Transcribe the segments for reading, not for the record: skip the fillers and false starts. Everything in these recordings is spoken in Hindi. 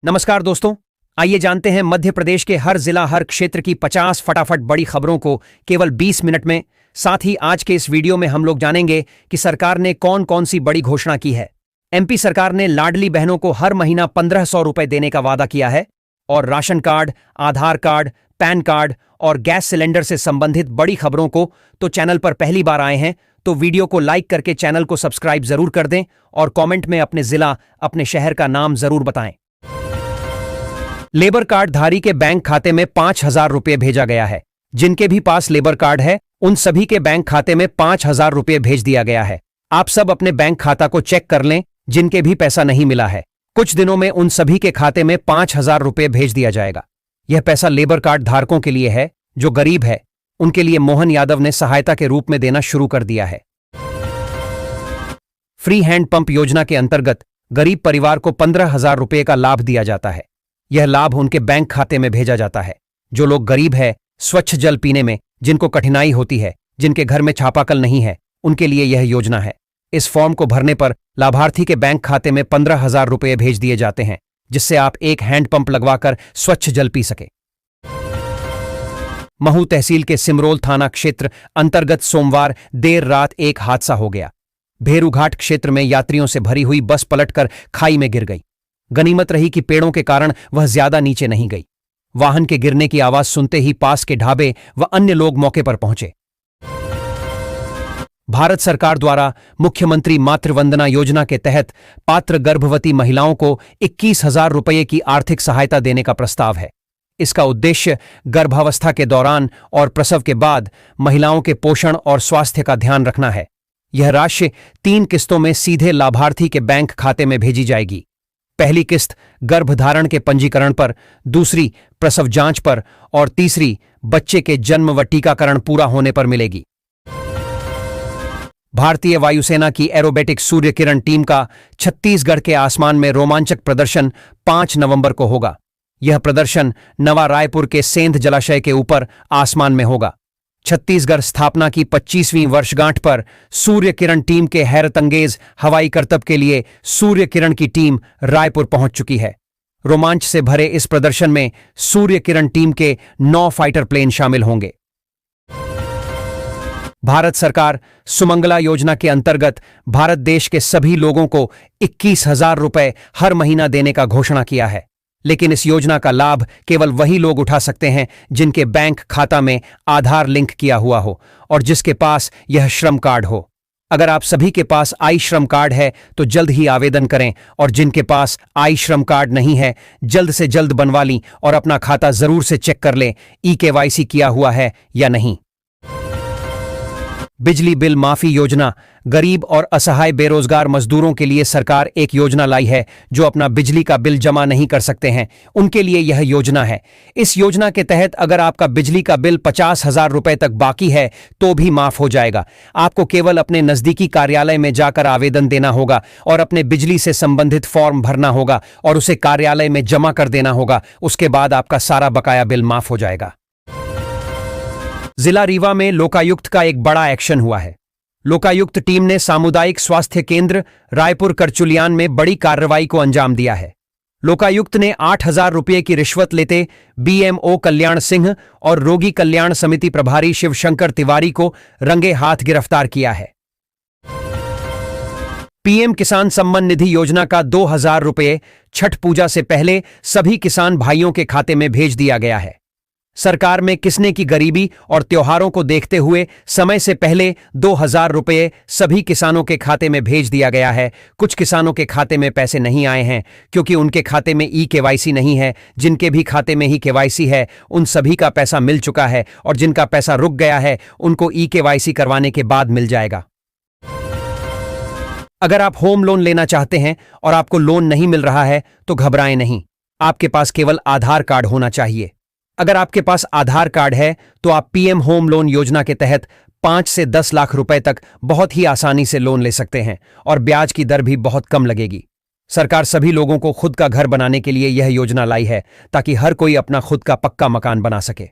नमस्कार दोस्तों, आइए जानते हैं मध्य प्रदेश के हर जिला हर क्षेत्र की 50 फटाफट बड़ी खबरों को केवल 20 मिनट में। साथ ही आज के इस वीडियो में हम लोग जानेंगे कि सरकार ने कौन कौन सी बड़ी घोषणा की है। एमपी सरकार ने लाडली बहनों को हर महीना 1500 रुपए देने का वादा किया है और राशन कार्ड, आधार कार्ड, पैन कार्ड और गैस सिलेंडर से संबंधित बड़ी खबरों को तो चैनल पर पहली बार आए हैं तो वीडियो को लाइक करके चैनल को सब्सक्राइब जरूर कर दें और कमेंट में अपने जिला, अपने शहर का नाम जरूर बताएं। लेबर कार्ड धारी के बैंक खाते में 5000 रुपये भेजा गया है। जिनके भी पास लेबर कार्ड है उन सभी के बैंक खाते में 5000 रुपये भेज दिया गया है। आप सब अपने बैंक खाता को चेक कर लें, जिनके भी पैसा नहीं मिला है कुछ दिनों में उन सभी के खाते में 5000 रुपये भेज दिया जाएगा। यह पैसा लेबर कार्ड धारकों के लिए है जो गरीब है, उनके लिए मोहन यादव ने सहायता के रूप में देना शुरू कर दिया है। फ्री हैंड पंप योजना के अंतर्गत गरीब परिवार को 15,000 रुपये का लाभ दिया जाता है। यह लाभ उनके बैंक खाते में भेजा जाता है। जो लोग गरीब है, स्वच्छ जल पीने में जिनको कठिनाई होती है, जिनके घर में चापाकल नहीं है, उनके लिए यह योजना है। इस फॉर्म को भरने पर लाभार्थी के बैंक खाते में 15,000 रुपये भेज दिए जाते हैं, जिससे आप एक हैंडपंप लगवाकर स्वच्छ जल पी सके। महू तहसील के सिमरोल थाना क्षेत्र अंतर्गत सोमवार देर रात एक हादसा हो गया। भेरूघाट क्षेत्र में यात्रियों से भरी हुई बस पलटकर खाई में गिर गई। गनीमत रही कि पेड़ों के कारण वह ज्यादा नीचे नहीं गई। वाहन के गिरने की आवाज सुनते ही पास के ढाबे व अन्य लोग मौके पर पहुंचे। भारत सरकार द्वारा मुख्यमंत्री मातृवंदना योजना के तहत पात्र गर्भवती महिलाओं को 21,000 रुपये की आर्थिक सहायता देने का प्रस्ताव है। इसका उद्देश्य गर्भावस्था के दौरान और प्रसव के बाद महिलाओं के पोषण और स्वास्थ्य का ध्यान रखना है। यह राशि 3 किस्तों में सीधे लाभार्थी के बैंक खाते में भेजी जाएगी। पहली किस्त गर्भधारण के पंजीकरण पर, दूसरी प्रसव जांच पर और तीसरी बच्चे के जन्म व टीकाकरण पूरा होने पर मिलेगी। भारतीय वायुसेना की एरोबेटिक सूर्य किरण टीम का छत्तीसगढ़ के आसमान में रोमांचक प्रदर्शन 5 नवंबर को होगा। यह प्रदर्शन नवा रायपुर के सेंध जलाशय के ऊपर आसमान में होगा। छत्तीसगढ़ स्थापना की 25वीं वर्षगांठ पर सूर्य किरण टीम के हैरतअंगेज हवाई करतब के लिए सूर्य किरण की टीम रायपुर पहुंच चुकी है। रोमांच से भरे इस प्रदर्शन में सूर्य किरण टीम के 9 फाइटर प्लेन शामिल होंगे। भारत सरकार सुमंगला योजना के अंतर्गत भारत देश के सभी लोगों को 21,000 रुपये हर महीना देने का घोषणा किया है। लेकिन इस योजना का लाभ केवल वही लोग उठा सकते हैं जिनके बैंक खाता में आधार लिंक किया हुआ हो और जिसके पास यह श्रम कार्ड हो। अगर आप सभी के पास आई श्रम कार्ड है तो जल्द ही आवेदन करें और जिनके पास आई श्रम कार्ड नहीं है जल्द से जल्द बनवा लें और अपना खाता जरूर से चेक कर लें ई-केवाईसी किया हुआ है या नहीं। बिजली बिल माफी योजना गरीब और असहाय बेरोजगार मजदूरों के लिए सरकार एक योजना लाई है जो अपना बिजली का बिल जमा नहीं कर सकते हैं, उनके लिए यह योजना है। इस योजना के तहत अगर आपका बिजली का बिल 50,000 रुपए तक बाकी है तो भी माफ हो जाएगा। आपको केवल अपने नजदीकी कार्यालय में जाकर आवेदन देना होगा और अपने बिजली से संबंधित फॉर्म भरना होगा और उसे कार्यालय में जमा कर देना होगा। उसके बाद आपका सारा बकाया बिल माफ हो जाएगा। जिला रीवा में लोकायुक्त का एक बड़ा एक्शन हुआ है। लोकायुक्त टीम ने सामुदायिक स्वास्थ्य केंद्र रायपुर करचुलियान में बड़ी कार्रवाई को अंजाम दिया है। लोकायुक्त ने 8,000 रुपये की रिश्वत लेते बीएमओ कल्याण सिंह और रोगी कल्याण समिति प्रभारी शिवशंकर तिवारी को रंगे हाथ गिरफ्तार किया है। पीएम किसान सम्मान निधि योजना का 2,000 रुपये छठ पूजा से पहले सभी किसान भाइयों के खाते में भेज दिया गया है। सरकार में किसने की गरीबी और त्योहारों को देखते हुए समय से पहले 2,000 रुपये सभी किसानों के खाते में भेज दिया गया है। कुछ किसानों के खाते में पैसे नहीं आए हैं क्योंकि उनके खाते में ई-केवाईसी नहीं है। जिनके भी खाते में ही केवाईसी है उन सभी का पैसा मिल चुका है और जिनका पैसा रुक गया है उनको ई-केवाईसी करवाने के बाद मिल जाएगा। अगर आप होम लोन लेना चाहते हैं और आपको लोन नहीं मिल रहा है तो घबराएं नहीं, आपके पास केवल आधार कार्ड होना चाहिए। अगर आपके पास आधार कार्ड है तो आप पीएम होम लोन योजना के तहत 5 से 10 लाख रुपए तक बहुत ही आसानी से लोन ले सकते हैं और ब्याज की दर भी बहुत कम लगेगी। सरकार सभी लोगों को खुद का घर बनाने के लिए यह योजना लाई है ताकि हर कोई अपना खुद का पक्का मकान बना सके।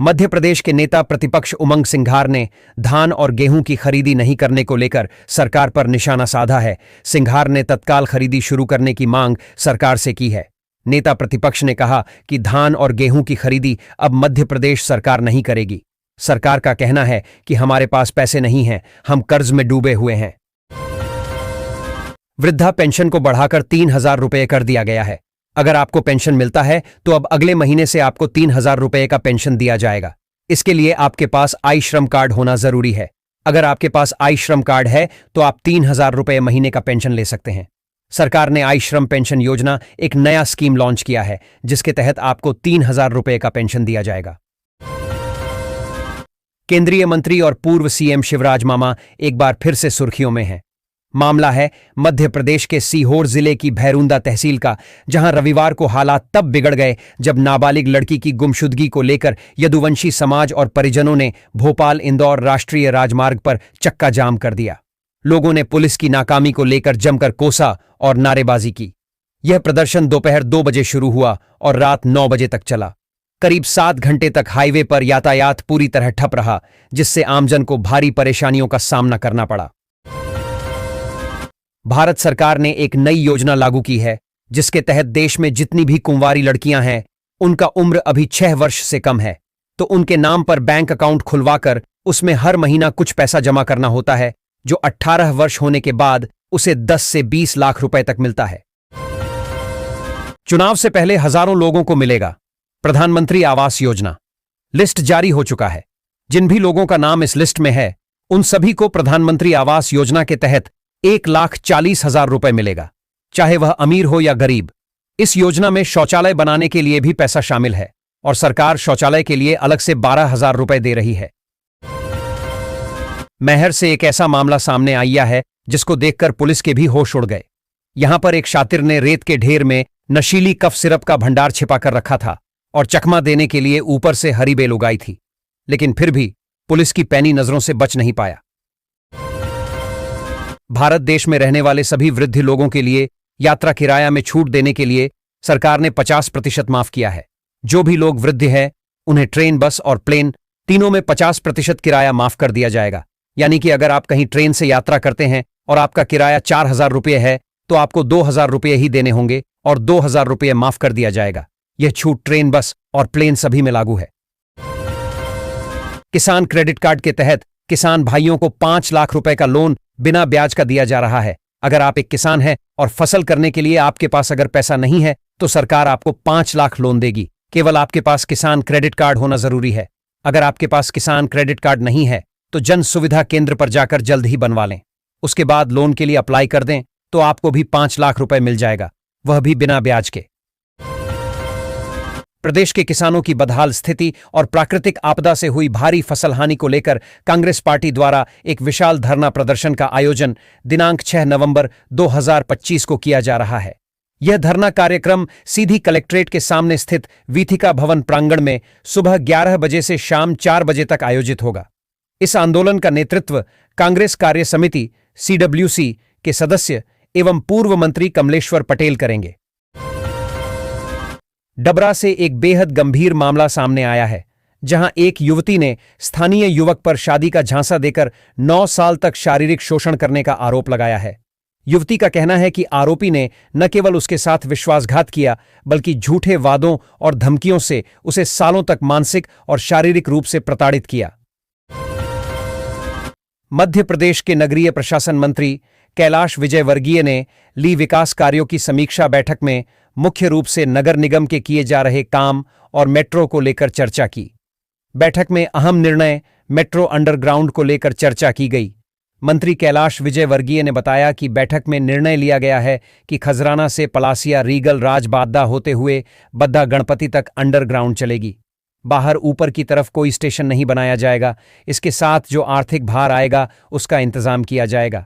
मध्य प्रदेश के नेता प्रतिपक्ष उमंग सिंघार ने धान और गेहूं की खरीदी नहीं करने को लेकर सरकार पर निशाना साधा है। सिंघार ने तत्काल खरीदी शुरू करने की मांग सरकार से की है। नेता प्रतिपक्ष ने कहा कि धान और गेहूं की खरीदी अब मध्य प्रदेश सरकार नहीं करेगी। सरकार का कहना है कि हमारे पास पैसे नहीं हैं, हम कर्ज में डूबे हुए हैं। वृद्धा पेंशन को बढ़ाकर 3,000 रुपये कर दिया गया है। अगर आपको पेंशन मिलता है तो अब अगले महीने से आपको 3,000 रुपये का पेंशन दिया जाएगा। इसके लिए आपके पास आई श्रम कार्ड होना जरूरी है। अगर आपके पास आई श्रम कार्ड है तो आप 3,000 रुपये महीने का पेंशन ले सकते हैं। सरकार ने आई श्रम पेंशन योजना एक नया स्कीम लॉन्च किया है, जिसके तहत आपको 3,000 रुपये का पेंशन दिया जाएगा। केंद्रीय मंत्री और पूर्व सीएम शिवराज मामा एक बार फिर से सुर्खियों में हैं। मामला है मध्य प्रदेश के सीहोर जिले की भैरुंदा तहसील का, जहां रविवार को हालात तब बिगड़ गए जब नाबालिग लड़की की गुमशुदगी को लेकर यदुवंशी समाज और परिजनों ने भोपाल इंदौर राष्ट्रीय राजमार्ग पर चक्का जाम कर दिया। लोगों ने पुलिस की नाकामी को लेकर जमकर कोसा और नारेबाजी की। यह प्रदर्शन दोपहर 2 बजे शुरू हुआ और रात 9 बजे तक चला। करीब 7 घंटे तक हाईवे पर यातायात पूरी तरह ठप रहा, जिससे आमजन को भारी परेशानियों का सामना करना पड़ा। भारत सरकार ने एक नई योजना लागू की है, जिसके तहत देश में जितनी भी कुंवारी लड़कियां हैं, उनका उम्र अभी 6 वर्ष से कम है, तो उनके नाम पर बैंक अकाउंट खुलवाकर उसमें हर महीना कुछ पैसा जमा करना होता है, जो 18 वर्ष होने के बाद उसे 10 से 20 लाख रुपए तक मिलता है। चुनाव से पहले हजारों लोगों को मिलेगा प्रधानमंत्री आवास योजना। लिस्ट जारी हो चुका है। जिन भी लोगों का नाम इस लिस्ट में है, उन सभी को प्रधानमंत्री आवास योजना के तहत 1,40,000 रुपए मिलेगा, चाहे वह अमीर हो या गरीब। इस योजना में शौचालय बनाने के लिए भी पैसा शामिल है और सरकार शौचालय के लिए अलग से 12,000 रुपए दे रही है। मैहर से एक ऐसा मामला सामने आया है जिसको देखकर पुलिस के भी होश उड़ गए। यहां पर एक शातिर ने रेत के ढेर में नशीली कफ सिरप का भंडार छिपाकर रखा था और चकमा देने के लिए ऊपर से हरी बेल उगाई थी, लेकिन फिर भी पुलिस की पैनी नजरों से बच नहीं पाया। भारत देश में रहने वाले सभी वृद्ध लोगों के लिए यात्रा किराया में छूट देने के लिए सरकार ने 50% माफ किया है। जो भी लोग वृद्ध हैं, उन्हें ट्रेन, बस और प्लेन तीनों में 50% किराया माफ कर दिया जाएगा। यानी कि अगर आप कहीं ट्रेन से यात्रा करते हैं और आपका किराया 4,000 रुपये है, तो आपको 2,000 रुपये ही देने होंगे और 2,000 रुपये माफ कर दिया जाएगा। यह छूट ट्रेन, बस और प्लेन सभी में लागू है। किसान क्रेडिट कार्ड के तहत किसान भाइयों को 5 लाख रुपए का लोन बिना ब्याज का दिया जा रहा है। अगर आप एक किसान हैं और फसल करने के लिए आपके पास अगर पैसा नहीं है, तो सरकार आपको 5 लाख लोन देगी। केवल आपके पास किसान क्रेडिट कार्ड होना जरूरी है। अगर आपके पास किसान क्रेडिट कार्ड नहीं है, तो जन सुविधा केंद्र पर जाकर जल्द ही बनवा लें। उसके बाद लोन के लिए अप्लाई कर दें, तो आपको भी 5 लाख रुपए मिल जाएगा, वह भी बिना ब्याज के। प्रदेश के किसानों की बदहाल स्थिति और प्राकृतिक आपदा से हुई भारी फसल हानि को लेकर कांग्रेस पार्टी द्वारा एक विशाल धरना प्रदर्शन का आयोजन दिनांक 6 नवंबर 2025 को किया जा रहा है। यह धरना कार्यक्रम सीधी कलेक्ट्रेट के सामने स्थित वीथिका भवन प्रांगण में सुबह 11 बजे से शाम 4 बजे तक आयोजित होगा। इस आंदोलन का नेतृत्व कांग्रेस कार्य समिति CWC के सदस्य एवं पूर्व मंत्री कमलेश्वर पटेल करेंगे। डबरा से एक बेहद गंभीर मामला सामने आया है, जहां एक युवती ने स्थानीय युवक पर शादी का झांसा देकर 9 साल तक शारीरिक शोषण करने का आरोप लगाया है। युवती का कहना है कि आरोपी ने न केवल उसके साथ विश्वासघात किया, बल्कि झूठे वादों और धमकियों से उसे सालों तक मानसिक और शारीरिक रूप से प्रताड़ित किया। मध्य प्रदेश के नगरीय प्रशासन मंत्री कैलाश विजयवर्गीय ने ली विकास कार्यों की समीक्षा बैठक में मुख्य रूप से नगर निगम के किए जा रहे काम और मेट्रो को लेकर चर्चा की। बैठक में अहम निर्णय मेट्रो अंडरग्राउंड को लेकर चर्चा की गई। मंत्री कैलाश विजयवर्गीय ने बताया कि बैठक में निर्णय लिया गया है कि खजराना से पलासिया रीगल राजबाद्दा होते हुए बद्दा गणपति तक अंडरग्राउंड चलेगी। बाहर ऊपर की तरफ कोई स्टेशन नहीं बनाया जाएगा। इसके साथ जो आर्थिक भार आएगा उसका इंतजाम किया जाएगा।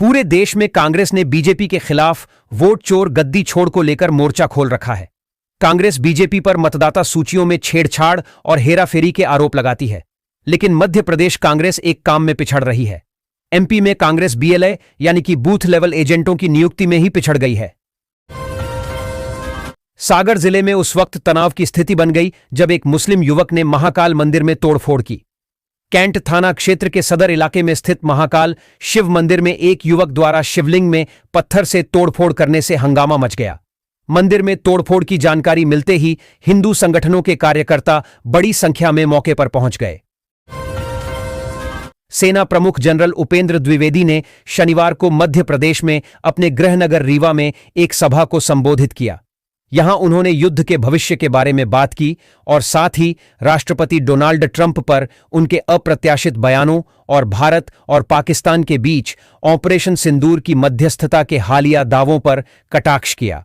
पूरे देश में कांग्रेस ने बीजेपी के खिलाफ वोट चोर गद्दी छोड़ को लेकर मोर्चा खोल रखा है। कांग्रेस बीजेपी पर मतदाता सूचियों में छेड़छाड़ और हेराफेरी के आरोप लगाती है, लेकिन मध्य प्रदेश कांग्रेस एक काम में पिछड़ रही है। MP में कांग्रेस BLA यानी कि बूथ लेवल एजेंटों की नियुक्ति में ही पिछड़ गई है। सागर जिले में उस वक्त तनाव की स्थिति बन गई जब एक मुस्लिम युवक ने महाकाल मंदिर में तोड़फोड़ की। कैंट थाना क्षेत्र के सदर इलाके में स्थित महाकाल शिव मंदिर में एक युवक द्वारा शिवलिंग में पत्थर से तोड़फोड़ करने से हंगामा मच गया। मंदिर में तोड़फोड़ की जानकारी मिलते ही हिंदू संगठनों के कार्यकर्ता बड़ी संख्या में मौके पर पहुंच गए। सेना प्रमुख जनरल उपेंद्र द्विवेदी ने शनिवार को मध्य प्रदेश में अपने गृहनगर रीवा में एक सभा को संबोधित किया। यहां उन्होंने युद्ध के भविष्य के बारे में बात की और साथ ही राष्ट्रपति डोनाल्ड ट्रंप पर उनके अप्रत्याशित बयानों और भारत और पाकिस्तान के बीच ऑपरेशन सिंदूर की मध्यस्थता के हालिया दावों पर कटाक्ष किया।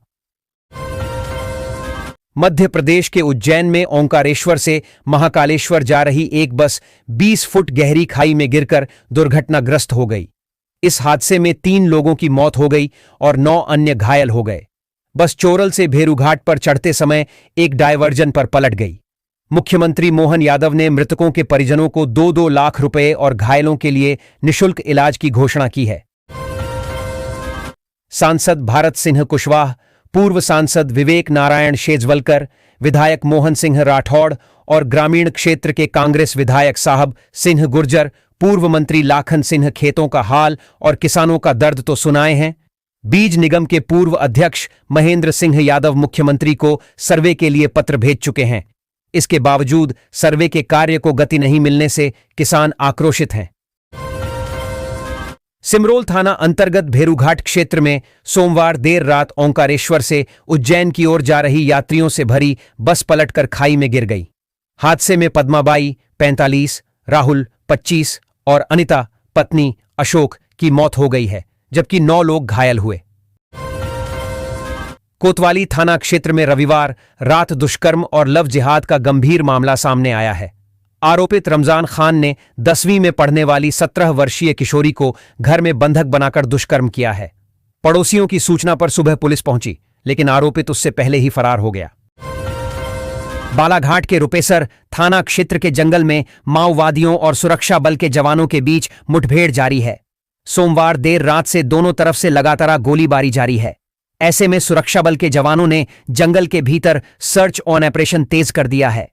मध्य प्रदेश के उज्जैन में ओंकारेश्वर से महाकालेश्वर जा रही एक बस 20 फुट गहरी खाई में गिरकर दुर्घटनाग्रस्त हो गई। इस हादसे में 3 लोगों की मौत हो गई और 9 अन्य घायल हो गए। बस चोरल से भेरूघाट पर चढ़ते समय एक डायवर्जन पर पलट गई। मुख्यमंत्री मोहन यादव ने मृतकों के परिजनों को 2-2 लाख रुपए और घायलों के लिए निःशुल्क इलाज की घोषणा की है। सांसद भारत सिंह कुशवाहा, पूर्व सांसद विवेक नारायण शेजवलकर, विधायक मोहन सिंह राठौड़ और ग्रामीण क्षेत्र के कांग्रेस विधायक साहब सिंह गुर्जर, पूर्व मंत्री लाखन सिंह खेतों का हाल और किसानों का दर्द तो सुनाए हैं। बीज निगम के पूर्व अध्यक्ष महेंद्र सिंह यादव मुख्यमंत्री को सर्वे के लिए पत्र भेज चुके हैं। इसके बावजूद सर्वे के कार्य को गति नहीं मिलने से किसान आक्रोशित हैं। सिमरोल थाना अंतर्गत भेरूघाट क्षेत्र में सोमवार देर रात ओंकारेश्वर से उज्जैन की ओर जा रही यात्रियों से भरी बस पलटकर खाई में गिर गई। हादसे में पद्माबाई 45, राहुल 25 और अनिता पत्नी अशोक की मौत हो गई है, जबकि 9 लोग घायल हुए। कोतवाली थाना क्षेत्र में रविवार रात दुष्कर्म और लव जिहाद का गंभीर मामला सामने आया है। आरोपित रमजान खान ने 10वीं में पढ़ने वाली 17 वर्षीय किशोरी को घर में बंधक बनाकर दुष्कर्म किया है। पड़ोसियों की सूचना पर सुबह पुलिस पहुंची, लेकिन आरोपित उससे पहले ही फरार हो गया। बालाघाट के रुपेसर थाना क्षेत्र के जंगल में माओवादियों और सुरक्षा बल के जवानों के बीच मुठभेड़ जारी है। सोमवार देर रात से दोनों तरफ से लगातार गोलीबारी जारी है। ऐसे में सुरक्षा बल के जवानों ने जंगल के भीतर सर्च ऑन ऑपरेशन तेज कर दिया है।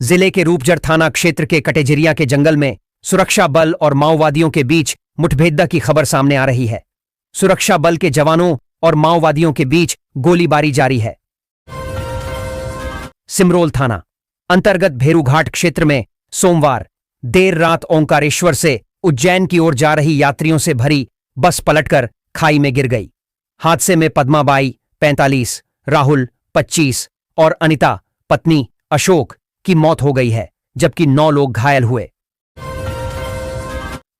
जिले के रूपजर थाना क्षेत्र के कटेजिरिया के जंगल में सुरक्षा बल और माओवादियों के बीच मुठभेड़ की खबर सामने आ रही है। सुरक्षा बल के जवानों और माओवादियों के बीच गोलीबारी जारी है। सिमरोल थाना अंतर्गत भेरूघाट क्षेत्र में सोमवार देर रात ओंकारेश्वर से उज्जैन की ओर जा रही यात्रियों से भरी बस पलटकर खाई में गिर गई। हादसे में पद्माबाई 45, राहुल 25 और अनिता पत्नी अशोक की मौत हो गई है, जबकि 9 लोग घायल हुए।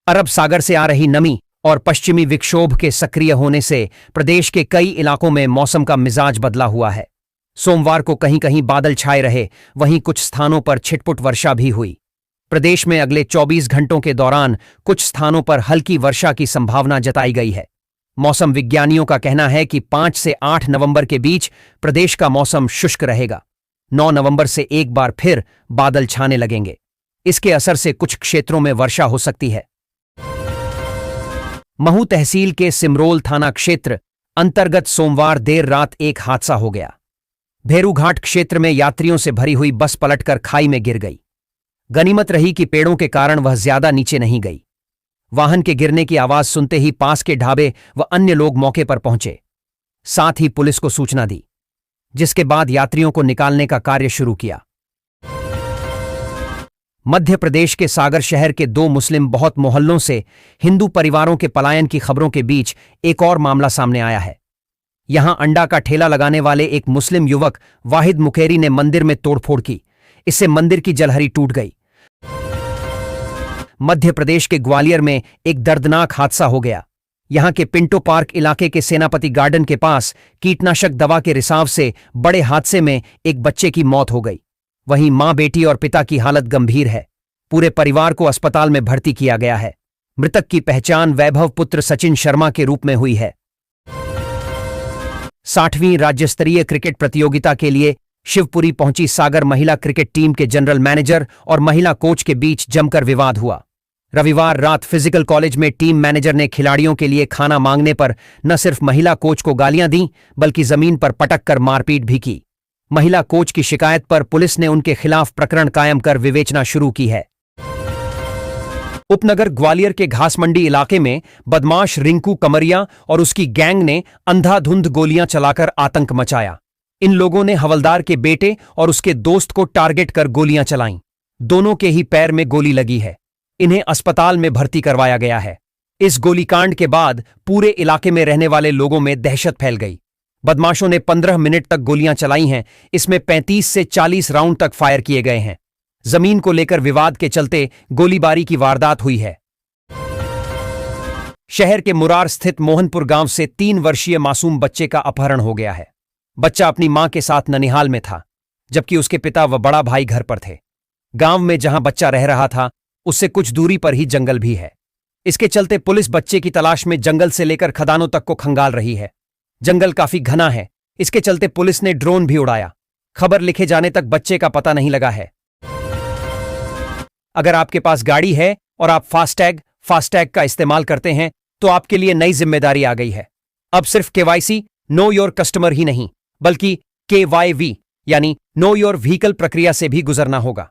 अरब सागर से आ रही नमी और पश्चिमी विक्षोभ के सक्रिय होने से प्रदेश के कई इलाकों में मौसम का मिजाज बदला हुआ है। सोमवार को कहीं कहीं बादल छाए रहे, वहीं कुछ स्थानों पर छिटपुट वर्षा भी हुई। प्रदेश में अगले 24 घंटों के दौरान कुछ स्थानों पर हल्की वर्षा की संभावना जताई गई है। मौसम विज्ञानियों का कहना है कि 5 से 8 नवंबर के बीच प्रदेश का मौसम शुष्क रहेगा। 9 नवंबर से एक बार फिर बादल छाने लगेंगे। इसके असर से कुछ क्षेत्रों में वर्षा हो सकती है। महू तहसील के सिमरोल थाना क्षेत्र अंतर्गत सोमवार देर रात एक हादसा हो गया। भेरूघाट क्षेत्र में यात्रियों से भरी हुई बस पलटकर खाई में गिर गई। गनीमत रही कि पेड़ों के कारण वह ज्यादा नीचे नहीं गई। वाहन के गिरने की आवाज सुनते ही पास के ढाबे व अन्य लोग मौके पर पहुंचे, साथ ही पुलिस को सूचना दी, जिसके बाद यात्रियों को निकालने का कार्य शुरू किया। मध्य प्रदेश के सागर शहर के 2 मुस्लिम बहुत मोहल्लों से हिंदू परिवारों के पलायन की खबरों के बीच एक और मामला सामने आया है। यहां अंडा का ठेला लगाने वाले एक मुस्लिम युवक वाहिद मुकेरी ने मंदिर में तोड़फोड़ की। इससे मंदिर की जलहरी टूट गई। मध्य प्रदेश के ग्वालियर में एक दर्दनाक हादसा हो गया। यहां के पिंटो पार्क इलाके के सेनापति गार्डन के पास कीटनाशक दवा के रिसाव से बड़े हादसे में एक बच्चे की मौत हो गई। वहीं मां, बेटी और पिता की हालत गंभीर है। पूरे परिवार को अस्पताल में भर्ती किया गया है। मृतक की पहचान वैभव पुत्र सचिन शर्मा के रूप में हुई है। 60वीं राज्य स्तरीय क्रिकेट प्रतियोगिता के लिए शिवपुरी पहुंची सागर महिला क्रिकेट टीम के जनरल मैनेजर और महिला कोच के बीच जमकर विवाद हुआ। रविवार रात फिजिकल कॉलेज में टीम मैनेजर ने खिलाड़ियों के लिए खाना मांगने पर न सिर्फ महिला कोच को गालियां दी बल्कि जमीन पर पटक कर मारपीट भी की। महिला कोच की शिकायत पर पुलिस ने उनके खिलाफ प्रकरण कायम कर विवेचना शुरू की है। उपनगर ग्वालियर के घासमंडी इलाके में बदमाश रिंकू कमरिया और उसकी गैंग ने अंधाधुंध गोलियां चलाकर आतंक मचाया। इन लोगों ने हवलदार के बेटे और उसके दोस्त को टारगेट कर गोलियां चलाईं। दोनों के ही पैर में गोली लगी है। इन्हें अस्पताल में भर्ती करवाया गया है। इस गोलीकांड के बाद पूरे इलाके में रहने वाले लोगों में दहशत फैल गई। बदमाशों ने 15 मिनट तक गोलियां चलाई हैं। इसमें 35 से 40 राउंड तक फायर किए गए हैं। जमीन को लेकर विवाद के चलते गोलीबारी की वारदात हुई है। शहर के मुरार स्थित मोहनपुर गांव से 3 वर्षीय मासूम बच्चे का अपहरण हो गया है। बच्चा अपनी मां के साथ ननिहाल में था, जबकि उसके पिता व बड़ा भाई घर पर थे। गांव में जहां बच्चा रह रहा था उससे कुछ दूरी पर ही जंगल भी है। इसके चलते पुलिस बच्चे की तलाश में जंगल से लेकर खदानों तक को खंगाल रही है। जंगल काफी घना है, इसके चलते पुलिस ने ड्रोन भी उड़ाया। खबर लिखे जाने तक बच्चे का पता नहीं लगा है। अगर आपके पास गाड़ी है और आप फास्टैग का इस्तेमाल करते हैं तो आपके लिए नई जिम्मेदारी आ गई है। अब सिर्फ केवाईसी नो योर कस्टमर ही नहीं बल्कि KYV यानी नो योर व्हीकल प्रक्रिया से भी गुजरना होगा।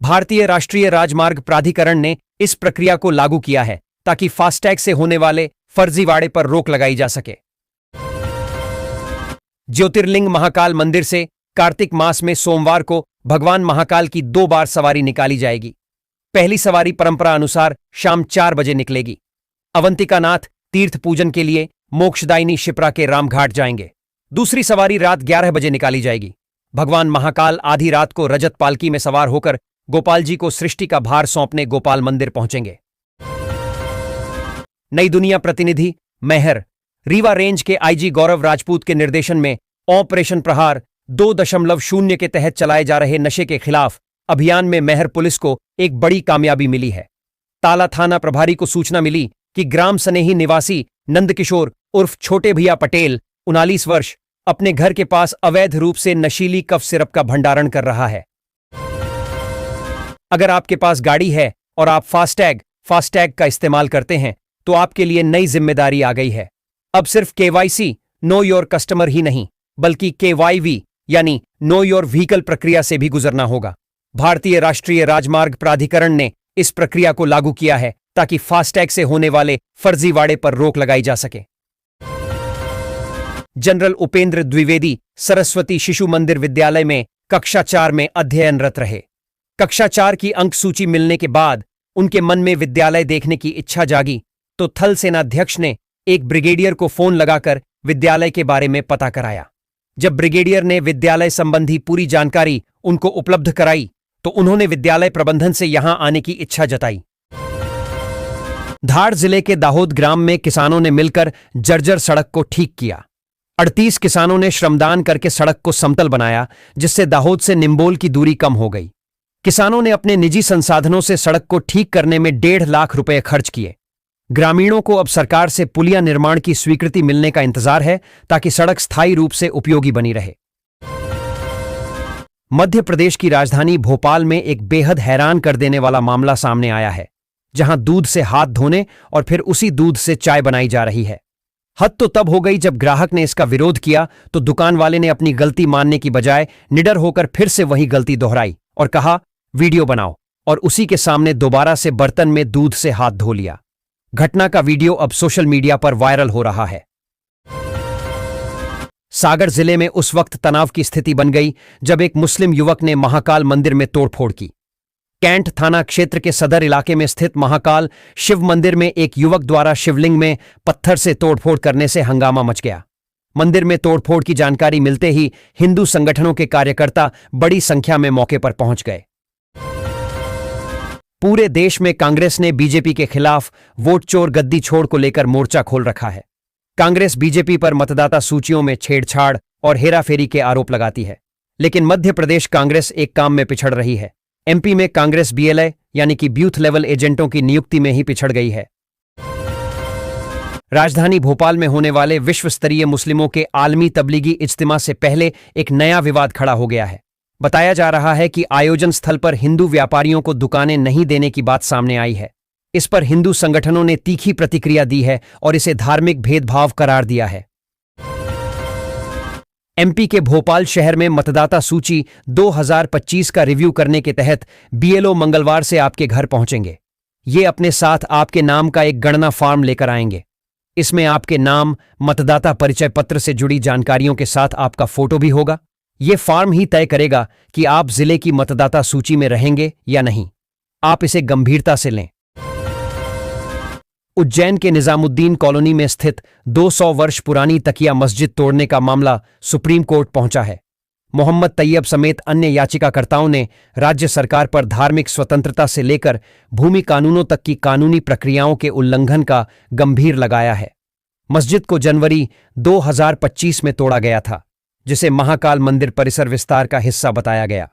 भारतीय राष्ट्रीय राजमार्ग प्राधिकरण ने इस प्रक्रिया को लागू किया है ताकि फास्टैग से होने वाले फर्जीवाड़े पर रोक लगाई जा सके। ज्योतिर्लिंग महाकाल मंदिर से कार्तिक मास में सोमवार को भगवान महाकाल की 2 बार सवारी निकाली जाएगी। पहली सवारी परंपरा अनुसार शाम 4 बजे निकलेगी। अवंतिका नाथ तीर्थ पूजन के लिए मोक्षदायिनी शिप्रा के रामघाट जाएंगे। दूसरी सवारी रात 11 बजे निकाली जाएगी। भगवान महाकाल आधी रात को रजत पालकी में सवार होकर गोपाल जी को सृष्टि का भार सौंपने गोपाल मंदिर पहुंचेंगे। नई दुनिया प्रतिनिधि मैहर रीवा रेंज के IG गौरव राजपूत के निर्देशन में ऑपरेशन प्रहार 2.0 के तहत चलाए जा रहे नशे के खिलाफ अभियान में मैहर पुलिस को एक बड़ी कामयाबी मिली है। ताला थाना प्रभारी को सूचना मिली कि ग्राम सनेही निवासी नंदकिशोर उर्फ छोटे भैया पटेल 39 वर्ष अपने घर के पास अवैध रूप से नशीली कफ सिरप का भंडारण कर रहा है। अगर आपके पास गाड़ी है और आप फास्टैग का इस्तेमाल करते हैं तो आपके लिए नई जिम्मेदारी आ गई है। अब सिर्फ KYC नो योर कस्टमर ही नहीं बल्कि KYV यानी नो योर व्हीकल प्रक्रिया से भी गुजरना होगा। भारतीय राष्ट्रीय राजमार्ग प्राधिकरण ने इस प्रक्रिया को लागू किया है ताकि फास्टैग से होने वाले फर्जीवाड़े पर रोक लगाई जा सके। जनरल उपेंद्र द्विवेदी सरस्वती शिशु मंदिर विद्यालय में कक्षा 4 में अध्ययनरत रहे। कक्षा 4 की अंक सूची मिलने के बाद उनके मन में विद्यालय देखने की इच्छा जागी तो थल सेनाध्यक्ष ने एक ब्रिगेडियर को फोन लगाकर विद्यालय के बारे में पता कराया। जब ब्रिगेडियर ने विद्यालय संबंधी पूरी जानकारी उनको उपलब्ध कराई तो उन्होंने विद्यालय प्रबंधन से यहां आने की इच्छा जताई। धार जिले के दाहोद ग्राम में किसानों ने मिलकर जर्जर सड़क को ठीक किया। 38 किसानों ने श्रमदान करके सड़क को समतल बनाया, जिससे दाहोद से निम्बोल की दूरी कम हो गई। किसानों ने अपने निजी संसाधनों से सड़क को ठीक करने में 1.5 लाख रुपए खर्च किए। ग्रामीणों को अब सरकार से पुलिया निर्माण की स्वीकृति मिलने का इंतजार है ताकि सड़क स्थायी रूप से उपयोगी बनी रहे। मध्य प्रदेश की राजधानी भोपाल में एक बेहद हैरान कर देने वाला मामला सामने आया है, जहां दूध से हाथ धोने और फिर उसी दूध से चाय बनाई जा रही है। हद तो तब हो गई जब ग्राहक ने इसका विरोध किया तो दुकान वाले ने अपनी गलती मानने की बजाय निडर होकर फिर से वही गलती दोहराई और कहा, वीडियो बनाओ, और उसी के सामने दोबारा से बर्तन में दूध से हाथ धो लिया। घटना का वीडियो अब सोशल मीडिया पर वायरल हो रहा है। सागर जिले में उस वक्त तनाव की स्थिति बन गई जब एक मुस्लिम युवक ने महाकाल मंदिर में तोड़फोड़ की। कैंट थाना क्षेत्र के सदर इलाके में स्थित महाकाल शिव मंदिर में एक युवक द्वारा शिवलिंग में पत्थर से तोड़फोड़ करने से हंगामा मच गया। मंदिर में तोड़फोड़ की जानकारी मिलते ही हिंदू संगठनों के कार्यकर्ता बड़ी संख्या में मौके पर पहुंच गए। पूरे देश में कांग्रेस ने बीजेपी के खिलाफ वोट चोर गद्दी छोड़ को लेकर मोर्चा खोल रखा है। कांग्रेस बीजेपी पर मतदाता सूचियों में छेड़छाड़ और हेराफेरी के आरोप लगाती है, लेकिन मध्य प्रदेश कांग्रेस एक काम में पिछड़ रही है। MP में कांग्रेस BLA यानी कि बूथ लेवल एजेंटों की नियुक्ति में ही पिछड़ गई है। राजधानी भोपाल में होने वाले विश्व स्तरीय मुस्लिमों के आलमी तबलीगी इज्तिमा से पहले एक नया विवाद खड़ा हो गया है। बताया जा रहा है कि आयोजन स्थल पर हिंदू व्यापारियों को दुकानें नहीं देने की बात सामने आई है। इस पर हिंदू संगठनों ने तीखी प्रतिक्रिया दी है और इसे धार्मिक भेदभाव करार दिया है। एमपी के भोपाल शहर में मतदाता सूची 2025 का रिव्यू करने के तहत बीएलओ मंगलवार से आपके घर पहुंचेंगे। ये अपने साथ आपके नाम का एक गणना फॉर्म लेकर आएंगे। इसमें आपके नाम, मतदाता परिचय पत्र से जुड़ी जानकारियों के साथ आपका फोटो भी होगा। यह फॉर्म ही तय करेगा कि आप जिले की मतदाता सूची में रहेंगे या नहीं। आप इसे गंभीरता से लें। उज्जैन के निजामुद्दीन कॉलोनी में स्थित 200 वर्ष पुरानी तकिया मस्जिद तोड़ने का मामला सुप्रीम कोर्ट पहुंचा है। मोहम्मद तैयब समेत अन्य याचिकाकर्ताओं ने राज्य सरकार पर धार्मिक स्वतंत्रता से लेकर भूमि कानूनों तक की कानूनी प्रक्रियाओं के उल्लंघन का गंभीर लगाया है। मस्जिद को जनवरी 2025 में तोड़ा गया था, जिसे महाकाल मंदिर परिसर विस्तार का हिस्सा बताया गया।